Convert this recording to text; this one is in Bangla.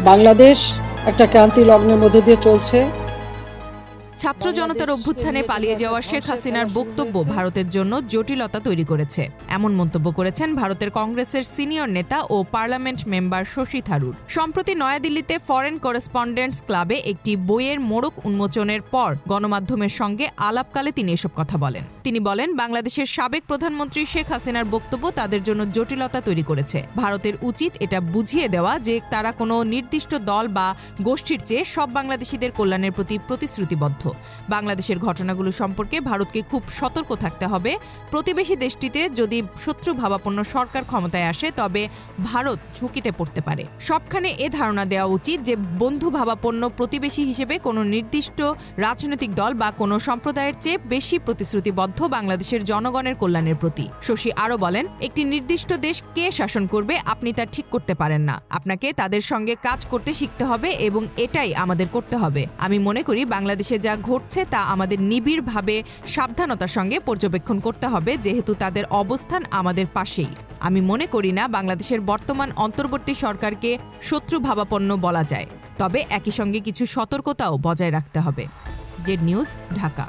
বাংলাদেশ একটা ক্রান্তি লগ্নের মধ্যে দিয়ে চলছে। ছাত্র জনতার অভ্যুত্থানে পালিয়ে যাওয়া শেখ হাসিনার বক্তব্য ভারতের জন্য জটিলতা তৈরি করেছে, এমন মন্তব্য করেছেন ভারতের কংগ্রেসের সিনিয়র নেতা ও পার্লামেন্ট মেম্বার শশী থারুর। সম্প্রতি নয়াদিল্লিতে ফরেন করেসপন্ডেন্টস ক্লাবে একটি বইয়ের মোড়ক উন্মোচনের পর গণমাধ্যমের সঙ্গে আলাপকালে তিনি এসব কথা বলেন। তিনি বলেন, বাংলাদেশের সাবেক প্রধানমন্ত্রী শেখ হাসিনার বক্তব্য তাদের জন্য জটিলতা তৈরি করেছে। ভারতের উচিত এটা বুঝিয়ে দেওয়া যে তারা কোনো নির্দিষ্ট দল বা গোষ্ঠীর চেয়ে সব বাংলাদেশিদের কল্যাণের প্রতি প্রতিশ্রুতিবদ্ধ। বাংলাদেশের ঘটনাগুলো সম্পর্কে ভারতকে খুব সতর্ক থাকতে হবে। প্রতিবেশী দেশটিতে যদি শত্রুভাবাপন্ন সরকার ক্ষমতায় আসে তবে ভারত ঝুঁকিতে পড়তে পারে। সবখানে এ ধারণা দেওয়া উচিত যে বন্ধুভাবাপন্ন প্রতিবেশী হিসেবে কোনো নির্দিষ্ট রাজনৈতিক দল বা কোনো সম্প্রদায়ের চেয়ে বেশি প্রতিশ্রুতিবদ্ধ বাংলাদেশের জনগণের কল্যাণের প্রতি। শশী আরও বলেন, একটি নির্দিষ্ট দেশ কে শাসন করবে আপনি তা ঠিক করতে পারেন না। আপনাকে তাদের সঙ্গে কাজ করতে শিখতে হবে এবং এটাই আমাদের করতে হবে। আমি মনে করি বাংলাদেশে যা ঘটছে তা আমাদের নিবিড়ভাবে সাবধানতার সঙ্গে পর্যবেক্ষণ করতে হবে, যেহেতু তাদের অবস্থান আমাদের পাশেই। আমি মনে করি না বাংলাদেশের বর্তমান অন্তর্বর্তী সরকারকে শত্রুভাবাপন্ন বলা যায়, তবে একই সঙ্গে কিছু সতর্কতাও বজায় রাখতে হবে। Z news, Dhaka.